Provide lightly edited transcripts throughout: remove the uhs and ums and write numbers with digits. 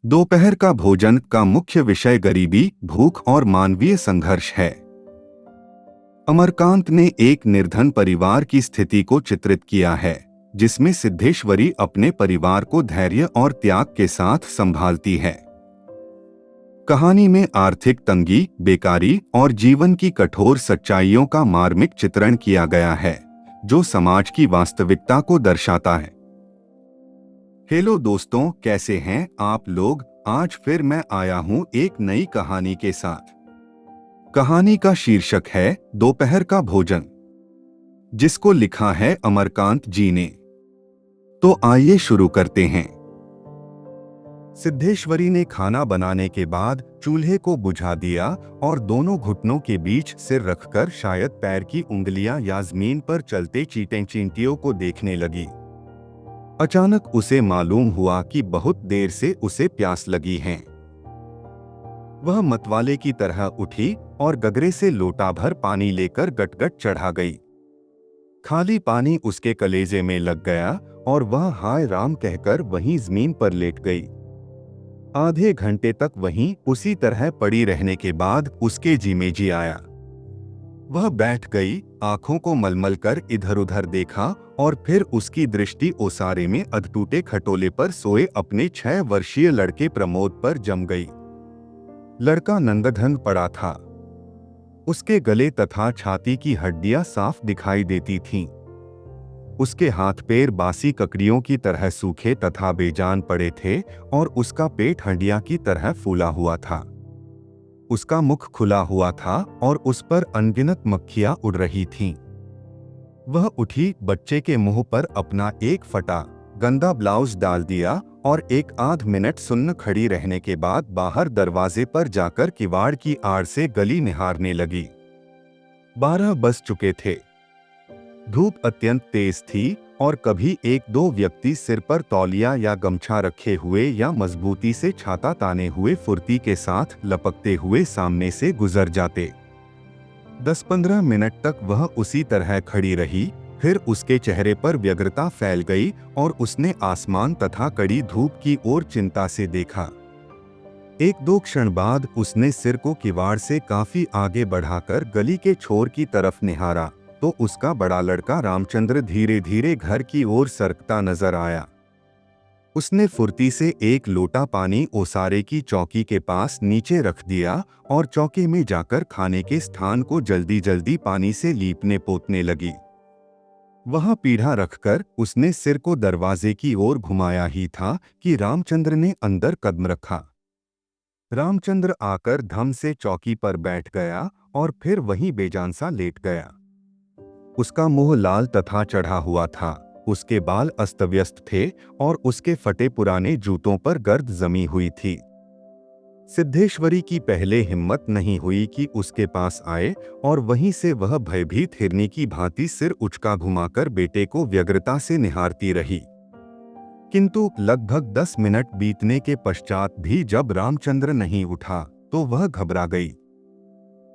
दोपहर का भोजन का मुख्य विषय गरीबी, भूख और मानवीय संघर्ष है। अमरकांत ने एक निर्धन परिवार की स्थिति को चित्रित किया है, जिसमें सिद्धेश्वरी अपने परिवार को धैर्य और त्याग के साथ संभालती है। कहानी में आर्थिक तंगी, बेकारी और जीवन की कठोर सच्चाइयों का मार्मिक चित्रण किया गया है, जो समाज की वास्तविकता को दर्शाता है। हेलो दोस्तों, कैसे हैं आप लोग। आज फिर मैं आया हूं एक नई कहानी के साथ। कहानी का शीर्षक है दोपहर का भोजन, जिसको लिखा है अमरकांत जी ने। तो आइए शुरू करते हैं। सिद्धेश्वरी ने खाना बनाने के बाद चूल्हे को बुझा दिया और दोनों घुटनों के बीच सिर रखकर शायद पैर की उंगलियां या जमीन पर चलते चींटियों को देखने लगी। अचानक उसे मालूम हुआ कि बहुत देर से उसे प्यास लगी है। वह मतवाले की तरह उठी और गगरे से लोटा भर पानी लेकर गटगट चढ़ा गई। खाली पानी उसके कलेजे में लग गया और वह हाय राम कहकर वहीं जमीन पर लेट गई। आधे घंटे तक वहीं उसी तरह पड़ी रहने के बाद उसके जी में जी आया। वह बैठ गई, आंखों को मलमल कर इधर उधर देखा और फिर उसकी दृष्टि ओसारे में अधटूटे खटोले पर सोए अपने 6 वर्षीय लड़के प्रमोद पर जम गई। लड़का नंगधन पड़ा था। उसके गले तथा छाती की हड्डियां साफ दिखाई देती थीं। उसके हाथ पैर बासी ककड़ियों की तरह सूखे तथा बेजान पड़े थे और उसका पेट हड्डियां की तरह फूला हुआ था। उसका मुख खुला हुआ था और उस पर अनगिनत मक्खियां उड़ रही थीं। वह उठी, बच्चे के मुंह पर अपना एक फटा गंदा ब्लाउज डाल दिया और एक आध मिनट सुन्न खड़ी रहने के बाद बाहर दरवाजे पर जाकर किवाड़ की आड़ से गली निहारने लगी। 12 बज चुके थे। धूप अत्यंत तेज थी और कभी एक दो व्यक्ति सिर पर तौलिया या गमछा रखे हुए या मजबूती से छाता ताने हुए फुर्ती के साथ लपकते हुए सामने से गुजर जाते। 10-15 मिनट तक वह उसी तरह खड़ी रही, फिर उसके चेहरे पर व्यग्रता फैल गई और उसने आसमान तथा कड़ी धूप की ओर चिंता से देखा। एक दो क्षण बाद उसने सिर को किवाड़ से काफी आगे बढ़ाकर गली के छोर की तरफ निहारा तो उसका बड़ा लड़का रामचंद्र धीरे धीरे घर की ओर सरकता नजर आया। उसने फुर्ती से एक लोटा पानी ओसारे की चौकी के पास नीचे रख दिया और चौके में जाकर खाने के स्थान को जल्दी जल्दी पानी से लीपने पोतने लगी। वहां पीढ़ा रखकर उसने सिर को दरवाजे की ओर घुमाया ही था कि रामचंद्र ने अंदर कदम रखा। रामचंद्र आकर धम से चौकी पर बैठ गया और फिर वहीं बेजान सा लेट गया। उसका मुंह लाल तथा चढ़ा हुआ था, उसके बाल अस्त व्यस्त थे और उसके फटे पुराने जूतों पर गर्द जमी हुई थी। सिद्धेश्वरी की पहले हिम्मत नहीं हुई कि उसके पास आए और वहीं से वह भयभीत हिरनी की भांति सिर उचका घुमाकर बेटे को व्यग्रता से निहारती रही। किंतु लगभग 10 मिनट बीतने के पश्चात भी जब रामचंद्र नहीं उठा तो वह घबरा गई।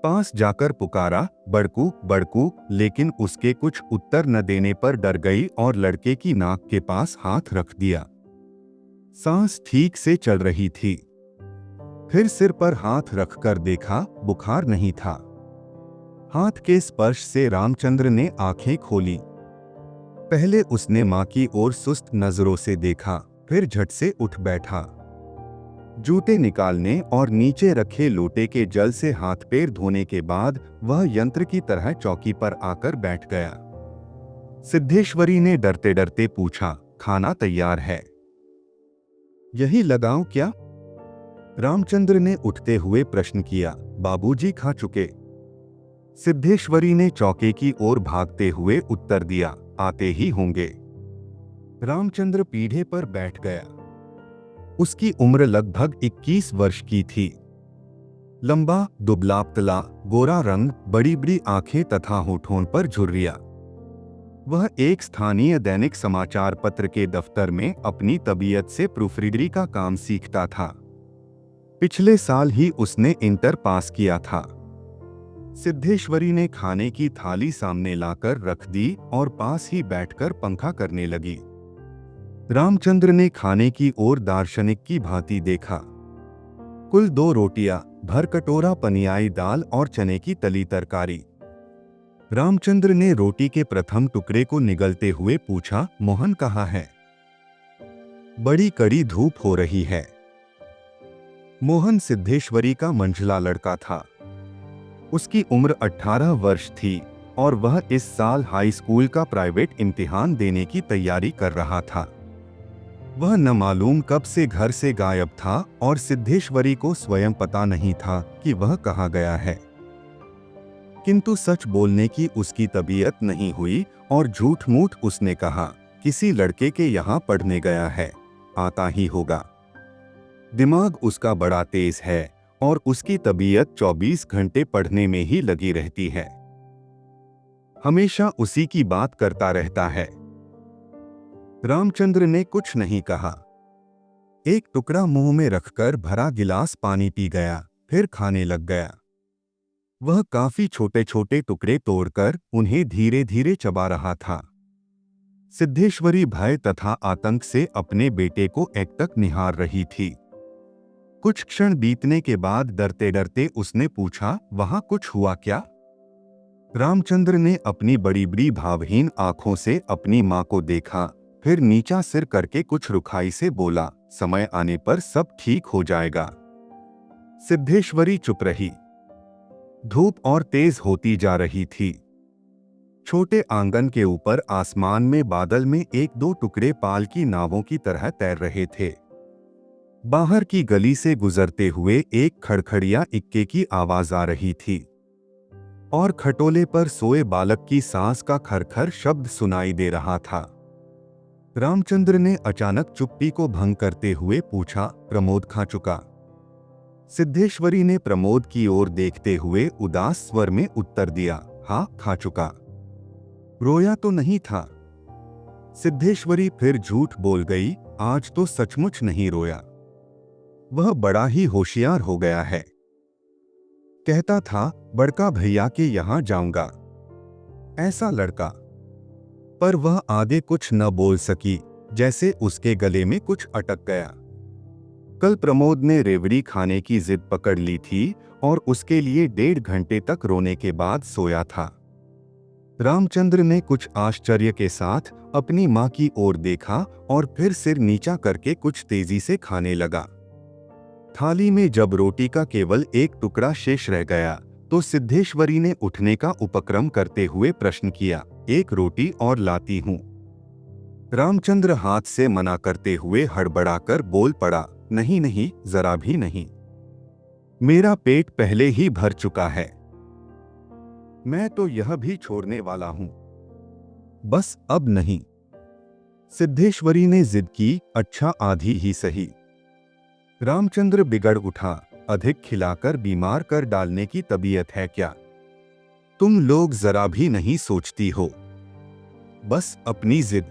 पास जाकर पुकारा, बड़कू बड़कू, लेकिन उसके कुछ उत्तर न देने पर डर गई और लड़के की नाक के पास हाथ रख दिया। सांस ठीक से चल रही थी। फिर सिर पर हाथ रखकर देखा, बुखार नहीं था। हाथ के स्पर्श से रामचंद्र ने आंखें खोली। पहले उसने मां की ओर सुस्त नजरों से देखा, फिर झट से उठ बैठा। जूते निकालने और नीचे रखे लोटे के जल से हाथ पैर धोने के बाद वह यंत्र की तरह चौकी पर आकर बैठ गया। सिद्धेश्वरी ने डरते डरते पूछा, खाना तैयार है, यही लगाऊं क्या? रामचंद्र ने उठते हुए प्रश्न किया। बाबूजी खा चुके। सिद्धेश्वरी ने चौके की ओर भागते हुए उत्तर दिया, आते ही होंगे। रामचंद्र पीढ़े पर बैठ गया। उसकी उम्र लगभग 21 वर्ष की थी। लंबा, दुबला पतला, गोरा रंग, बड़ी बड़ी आंखें तथा होठों पर झुर्रियां। वह एक स्थानीय दैनिक समाचार पत्र के दफ्तर में अपनी तबीयत से प्रूफरीडरी का काम सीखता था। पिछले साल ही उसने इंटर पास किया था। सिद्धेश्वरी ने खाने की थाली सामने लाकर रख दी और पास ही बैठकर पंखा करने लगी। रामचंद्र ने खाने की ओर दार्शनिक की भांति देखा। कुल 2 रोटियां, भर कटोरा पनियाई दाल और चने की तली तरकारी। रामचंद्र ने रोटी के प्रथम टुकड़े को निगलते हुए पूछा, मोहन कहाँ है? बड़ी कड़ी धूप हो रही है। मोहन सिद्धेश्वरी का मंझला लड़का था। उसकी उम्र 18 वर्ष थी और वह इस साल हाई स्कूल का प्राइवेट इम्तिहान देने की तैयारी कर रहा था। वह न मालूम कब से घर से गायब था और सिद्धेश्वरी को स्वयं पता नहीं था कि वह कहाँ गया है। किंतु सच बोलने की उसकी तबीयत नहीं हुई और झूठ मूठ उसने कहा, किसी लड़के के यहाँ पढ़ने गया है, आता ही होगा। दिमाग उसका बड़ा तेज है और उसकी तबीयत 24 घंटे पढ़ने में ही लगी रहती है। हमेशा उसी की बात करता रहता है। रामचंद्र ने कुछ नहीं कहा। एक टुकड़ा मुंह में रखकर भरा गिलास पानी पी गया, फिर खाने लग गया। वह काफी छोटे छोटे टुकड़े तोड़कर उन्हें धीरे धीरे चबा रहा था। सिद्धेश्वरी भय तथा आतंक से अपने बेटे को एकटक निहार रही थी। कुछ क्षण बीतने के बाद डरते डरते उसने पूछा, वहां कुछ हुआ क्या? रामचंद्र ने अपनी बड़ी बड़ी भावहीन आंखों से अपनी मां को देखा, फिर नीचा सिर करके कुछ रुखाई से बोला, समय आने पर सब ठीक हो जाएगा। सिद्धेश्वरी चुप रही। धूप और तेज होती जा रही थी। छोटे आंगन के ऊपर आसमान में बादल में 1-2 टुकड़े पाल की नावों की तरह तैर रहे थे। बाहर की गली से गुजरते हुए एक खड़खड़िया इक्के की आवाज आ रही थी और खटोले पर सोए बालक की सांस का खरखर शब्द सुनाई दे रहा था। रामचंद्र ने अचानक चुप्पी को भंग करते हुए पूछा, प्रमोद खा चुका? सिद्धेश्वरी ने प्रमोद की ओर देखते हुए उदास स्वर में उत्तर दिया, हाँ खा चुका। रोया तो नहीं था? सिद्धेश्वरी फिर झूठ बोल गई, आज तो सचमुच नहीं रोया। वह बड़ा ही होशियार हो गया है। कहता था बड़का भैया के यहां जाऊंगा। ऐसा लड़का। पर वह आगे कुछ न बोल सकी, जैसे उसके गले में कुछ अटक गया। कल प्रमोद ने रेवड़ी खाने की जिद पकड़ ली थी और उसके लिए 1.5 घंटे तक रोने के बाद सोया था। रामचंद्र ने कुछ आश्चर्य के साथ अपनी मां की ओर देखा और फिर सिर नीचा करके कुछ तेजी से खाने लगा। थाली में जब रोटी का केवल एक टुकड़ा शेष रह गया तो सिद्धेश्वरी ने उठने का उपक्रम करते हुए प्रश्न किया, एक रोटी और लाती हूं। रामचंद्र हाथ से मना करते हुए हड़बड़ाकर बोल पड़ा, नहीं नहीं, जरा भी नहीं। मेरा पेट पहले ही भर चुका है। मैं तो यह भी छोड़ने वाला हूं। बस अब नहीं। सिद्धेश्वरी ने जिद की, अच्छा आधी ही सही। रामचंद्र बिगड़ उठा, अधिक खिलाकर बीमार कर डालने की तबीयत है क्या? तुम लोग जरा भी नहीं सोचती हो। बस अपनी जिद।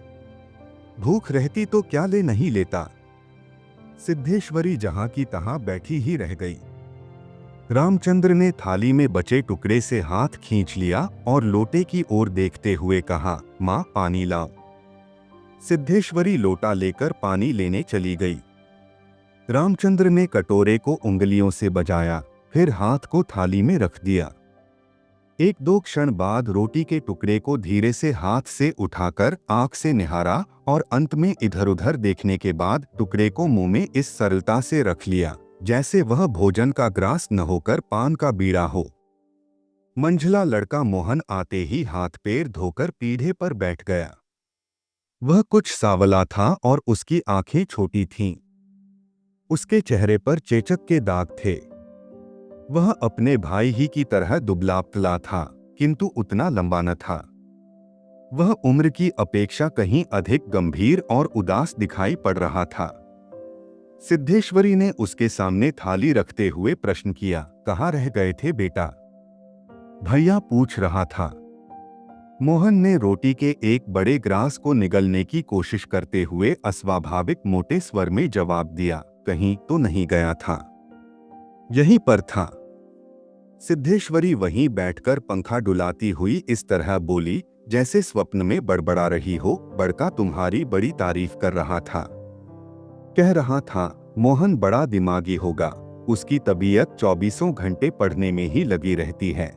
भूख रहती तो क्या ले नहीं लेता। सिद्धेश्वरी जहां की तहां बैठी ही रह गई। रामचंद्र ने थाली में बचे टुकड़े से हाथ खींच लिया और लोटे की ओर देखते हुए कहा, मां पानी लाओ। सिद्धेश्वरी लोटा लेकर पानी लेने चली गई। रामचंद्र ने कटोरे को उंगलियों से बजाया, फिर हाथ को थाली में रख दिया। 1-2 क्षण बाद रोटी के टुकड़े को धीरे से हाथ से उठाकर आंख से निहारा और अंत में इधर उधर देखने के बाद टुकड़े को मुंह में इस सरलता से रख लिया जैसे वह भोजन का ग्रास न होकर पान का बीड़ा हो। मंझला लड़का मोहन आते ही हाथ पैर धोकर पीढ़े पर बैठ गया। वह कुछ सावला था और उसकी आंखें छोटी थीं। उसके चेहरे पर चेचक के दाग थे। वह अपने भाई ही की तरह दुबला पतला था, किंतु उतना लंबा न था। वह उम्र की अपेक्षा कहीं अधिक गंभीर और उदास दिखाई पड़ रहा था। सिद्धेश्वरी ने उसके सामने थाली रखते हुए प्रश्न किया, कहाँ रह गए थे बेटा? भैया पूछ रहा था। मोहन ने रोटी के एक बड़े ग्रास को निगलने की कोशिश करते हुए अस्वाभाविक मोटे स्वर में जवाब दिया, कहीं तो नहीं गया था, यहीं पर था। सिद्धेश्वरी वहीं बैठकर पंखा डुलाती हुई इस तरह बोली, जैसे स्वप्न में बड़बड़ा रही हो। बड़का तुम्हारी बड़ी तारीफ कर रहा था। कह रहा था मोहन बड़ा दिमागी होगा, उसकी तबीयत 24 घंटे पढ़ने में ही लगी रहती है।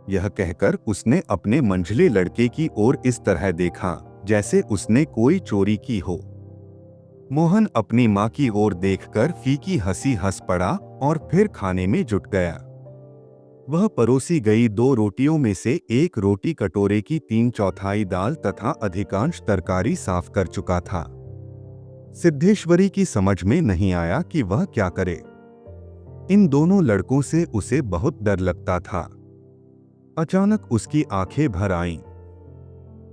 यह कहकर उसने अपने मंझले लड़के की ओर इस तरह देखा जैसे उसने कोई चोरी की हो। मोहन अपनी माँ की ओर देखकर फीकी हंसी हंस पड़ा और फिर खाने में जुट गया। वह परोसी गई 2 रोटियों में से एक रोटी कटोरे की 3/4 दाल तथा अधिकांश तरकारी साफ कर चुका था। सिद्धेश्वरी की समझ में नहीं आया कि वह क्या करे। इन दोनों लड़कों से उसे बहुत डर लगता था। अचानक उसकी आंखें भर आईं।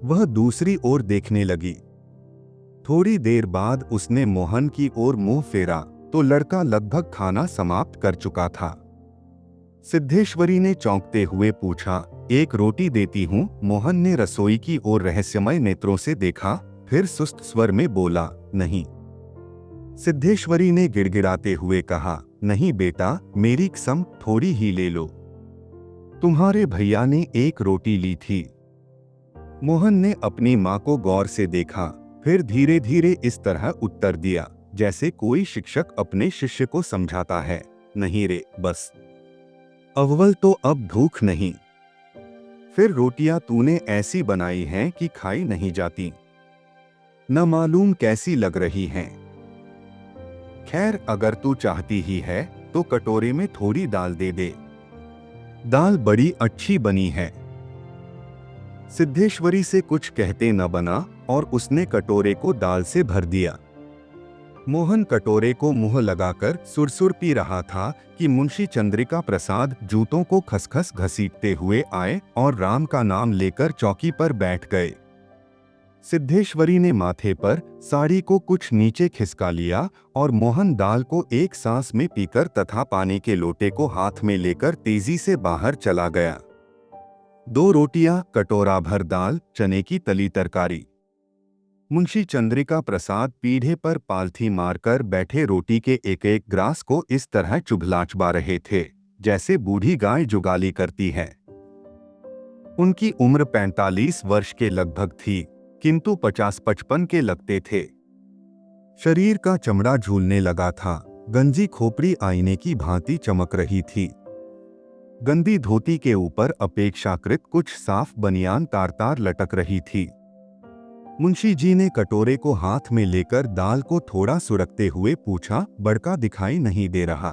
वह दूसरी ओर देखने लगी। थोड़ी देर बाद उसने मोहन की ओर मुंह फेरा तो लड़का लगभग खाना समाप्त कर चुका था। सिद्धेश्वरी ने चौंकते हुए पूछा, एक रोटी देती हूं। मोहन ने रसोई की ओर रहस्यमय नेत्रों से देखा, फिर सुस्त स्वर में बोला, नहीं। सिद्धेश्वरी ने गिड़गिड़ाते हुए कहा, नहीं बेटा, मेरी कसम, थोड़ी ही ले लो। तुम्हारे भैया ने एक रोटी ली थी। मोहन ने अपनी माँ को गौर से देखा, फिर धीरे धीरे इस तरह उत्तर दिया जैसे कोई शिक्षक अपने शिष्य को समझाता है, नहीं रे, बस अव्वल तो अब भूख नहीं। फिर रोटियां तूने ऐसी बनाई हैं कि खाई नहीं जाती, न मालूम कैसी लग रही हैं। खैर, अगर तू चाहती ही है तो कटोरे में थोड़ी दाल दे दे, दाल बड़ी अच्छी बनी है। सिद्धेश्वरी से कुछ कहते न बना और उसने कटोरे को दाल से भर दिया। मोहन कटोरे को मुंह लगाकर सुरसुर पी रहा था कि मुंशी चंद्रिका प्रसाद जूतों को खसखस घसीटते हुए आए और राम का नाम लेकर चौकी पर बैठ गए। सिद्धेश्वरी ने माथे पर साड़ी को कुछ नीचे खिसका लिया और मोहन दाल को एक सांस में पीकर तथा पानी के लोटे को हाथ में लेकर तेजी से बाहर चला गया। 2 रोटियां, कटोरा भर दाल, चने की तली तरकारी। मुंशी चंद्रिका प्रसाद पीढ़े पर पालथी मारकर बैठे रोटी के एक एक ग्रास को इस तरह चुभलाचबा रहे थे जैसे बूढ़ी गाय जुगाली करती है। उनकी उम्र 45 वर्ष के लगभग थी, किंतु 50-55 के लगते थे। शरीर का चमड़ा झूलने लगा था, गंजी खोपड़ी आईने की भांति चमक रही थी। गंदी धोती के ऊपर अपेक्षाकृत कुछ साफ बनियान तार-तार लटक रही थी। मुंशी जी ने कटोरे को हाथ में लेकर दाल को थोड़ा सुरकते हुए पूछा, बड़का दिखाई नहीं दे रहा।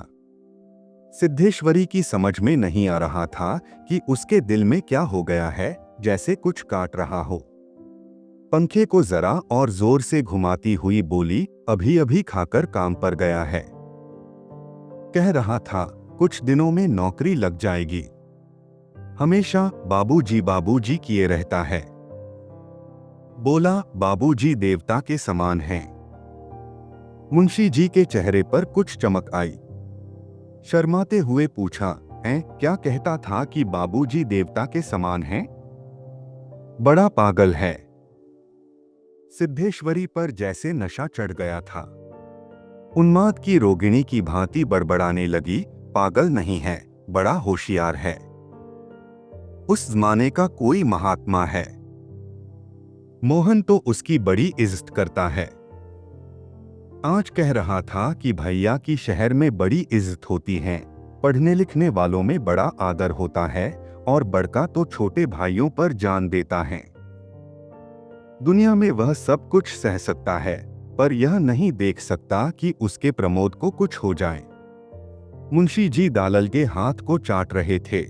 सिद्धेश्वरी की समझ में नहीं आ रहा था कि उसके दिल में क्या हो गया है, जैसे कुछ काट रहा हो। पंखे को जरा और जोर से घुमाती हुई बोली, अभी अभी खाकर काम पर गया है। कह रहा था कुछ दिनों में नौकरी लग जाएगी। हमेशा बाबूजी किए रहता है। बोला, बाबूजी देवता के समान हैं। मुंशी जी के चेहरे पर कुछ चमक आई। शर्माते हुए पूछा, हैं, क्या कहता था कि बाबूजी देवता के समान हैं? बड़ा पागल है। सिद्धेश्वरी पर जैसे नशा चढ़ गया था। उन्माद की रोगिणी की भांति बड़बड़ाने लगी, पागल नहीं है, बड़ा होशियार है। उस जमाने का कोई महात्मा है। मोहन तो उसकी बड़ी इज्जत करता है। आज कह रहा था कि भैया की शहर में बड़ी इज्जत होती है, पढ़ने लिखने वालों में बड़ा आदर होता है और बड़का तो छोटे भाइयों पर जान देता है। दुनिया में वह सब कुछ सह सकता है, पर यह नहीं देख सकता कि उसके प्रमोद को कुछ हो जाए। मुंशी जी दालल के हाथ को चाट रहे थे।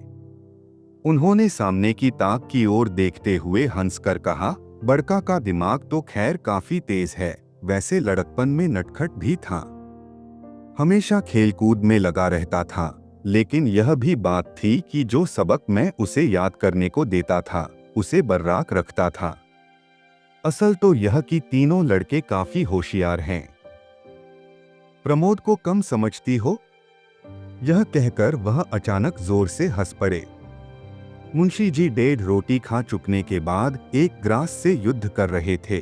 उन्होंने सामने की ताक की ओर देखते हुए हंसकर कहा, बड़का का दिमाग तो खैर काफी तेज है, वैसे लड़कपन में नटखट भी था। हमेशा खेलकूद में लगा रहता था, लेकिन यह भी बात थी कि जो सबक मैं उसे याद करने को देता था, उसे बर्राक रखता था। असल तो यह कि तीनों लड़के काफी होशियार हैं। प्रमोद को कम समझती हो? यह कहकर वह अचानक जोर से हंस पड़े। मुंशी जी 1.5 रोटी खा चुकने के बाद एक ग्रास से युद्ध कर रहे थे।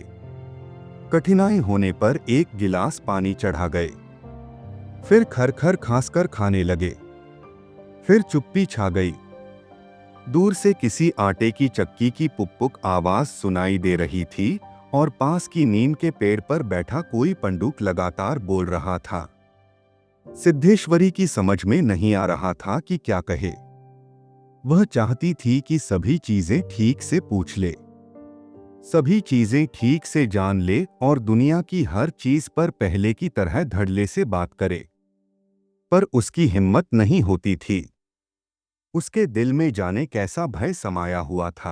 कठिनाई होने पर एक गिलास पानी चढ़ा गए, फिर खर खर खांसकर खाने लगे। फिर चुप्पी छा गई। दूर से किसी आटे की चक्की की पुक-पुक आवाज सुनाई दे रही थी और पास की नीम के पेड़ पर बैठा कोई पंडुक लगातार बोल रहा था। सिद्धेश्वरी की समझ में नहीं आ रहा था कि क्या कहे। वह चाहती थी कि सभी चीजें ठीक से पूछ ले, सभी चीजें ठीक से जान ले और दुनिया की हर चीज पर पहले की तरह धड़ल्ले से बात करे, पर उसकी हिम्मत नहीं होती थी। उसके दिल में जाने कैसा भय समाया हुआ था।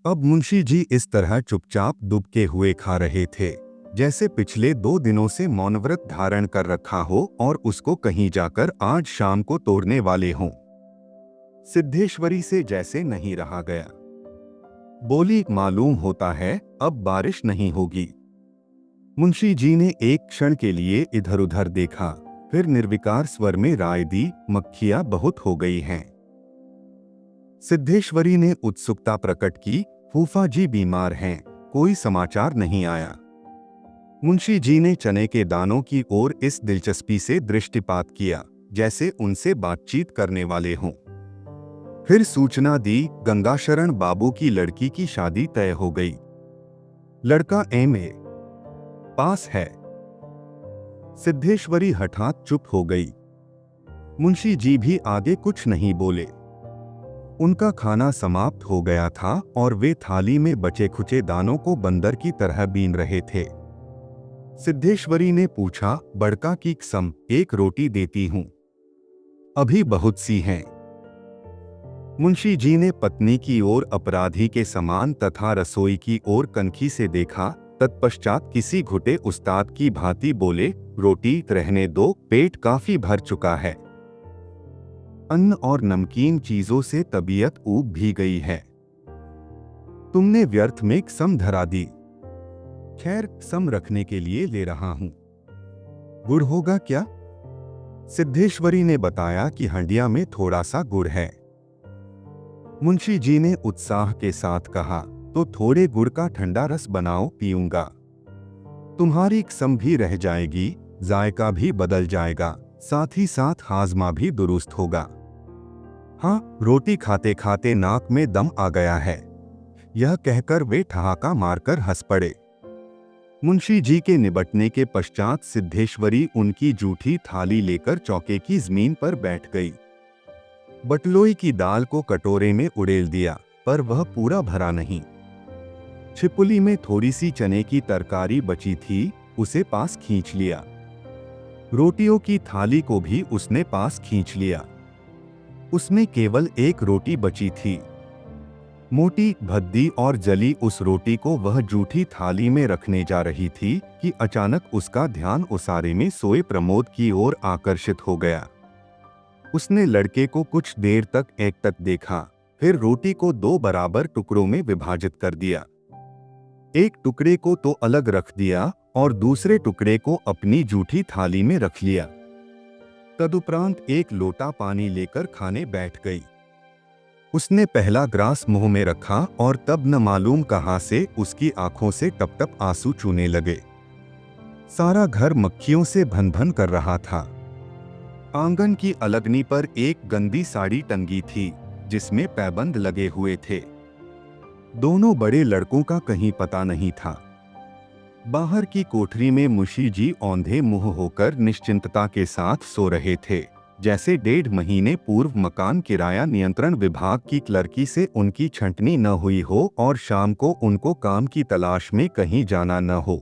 अब मुंशी जी इस तरह चुपचाप दुबके हुए खा रहे थे, जैसे पिछले 2 दिनों से मौनव्रत धारण कर रखा हो और उसको कहीं जाकर आज शाम को तोड़ने वाले हों। सिद्धेश्वरी से जैसे नहीं रहा गया। बोली, मालूम होता है अब बारिश नहीं होगी। मुंशी जी ने एक क्षण के लिए इधर उधर देखा, फिर निर्विकार स्वर में राय दी, मक्खियां बहुत हो गई हैं। सिद्धेश्वरी ने उत्सुकता प्रकट की, फूफा जी बीमार हैं, कोई समाचार नहीं आया। मुंशी जी ने चने के दानों की ओर इस दिलचस्पी से दृष्टिपात किया जैसे उनसे बातचीत करने वाले हों। फिर सूचना दी, गंगाशरण बाबू की लड़की की शादी तय हो गई। लड़का एमए पास है। सिद्धेश्वरी हठात चुप हो गई। मुंशी जी भी आगे कुछ नहीं बोले। उनका खाना समाप्त हो गया था और वे थाली में बचे खुचे दानों को बंदर की तरह बीन रहे थे। सिद्धेश्वरी ने पूछा, बड़का की कसम, एक रोटी देती हूं, अभी बहुत सी हैं। मुंशी जी ने पत्नी की ओर अपराधी के समान तथा रसोई की ओर कनखी से देखा। तत्पश्चात किसी घुटे उस्ताद की भांति बोले, रोटी रहने दो, पेट काफी भर चुका है। अन्न और नमकीन चीजों से तबीयत ऊब भी गई है। तुमने व्यर्थ में कसम धरा दी। खैर, सम रखने के लिए ले रहा हूं। गुड़ होगा क्या? सिद्धेश्वरी ने बताया कि हंडिया में थोड़ा सा गुड़ है। मुंशी जी ने उत्साह के साथ कहा, तो थोड़े गुड़ का ठंडा रस बनाओ, पीऊंगा। तुम्हारी कसम भी रह जाएगी, जायका भी बदल जाएगा, साथ ही साथ हाजमा भी दुरुस्त होगा। हाँ, रोटी खाते खाते नाक में दम आ गया है। यह कहकर वे ठहाका मारकर हंस पड़े। मुंशी जी के निबटने के पश्चात सिद्धेश्वरी उनकी जूठी थाली लेकर चौके की जमीन पर बैठ गई। बटलोई की दाल को कटोरे में उड़ेल दिया, पर वह पूरा भरा नहीं। छिपुली में थोड़ी सी चने की तरकारी बची थी, उसे पास खींच लिया। रोटियों की थाली को भी उसने पास खींच लिया। उसमें केवल एक रोटी बची थी। मोटी, भद्दी और जली उस रोटी को वह जूठी थाली में रखने जा रही थी कि अचानक उसका ध्यान उसारे में सोए प्रमोद की ओर आकर्षित हो गया। उसने लड़के को कुछ देर तक एकटक देखा, फिर रोटी को 2 बराबर टुकड़ों में विभाजित कर दिया। एक टुकड़े को तो अलग रख दिया और दूसरे टुकड़े को अपनी जूठी थाली में रख लिया। तदुपरांत एक लोटा पानी लेकर खाने बैठ गई। उसने पहला ग्रास मुंह में रखा और तब न मालूम कहां से उसकी आंखों से टप टप आंसू चूने लगे। सारा घर मक्खियों से भन भन कर रहा था। आंगन की अलगनी पर एक गंदी साड़ी टंगी थी, जिसमें पैबंद लगे हुए थे। दोनों बड़े लड़कों का कहीं पता नहीं था। बाहर की कोठरी में मुंशी जी औंधे मुंह होकर निश्चिंतता के साथ सो रहे थे, जैसे 1.5 महीने पूर्व मकान किराया नियंत्रण विभाग की क्लर्की से उनकी छंटनी न हुई हो और शाम को उनको काम की तलाश में कहीं जाना न हो।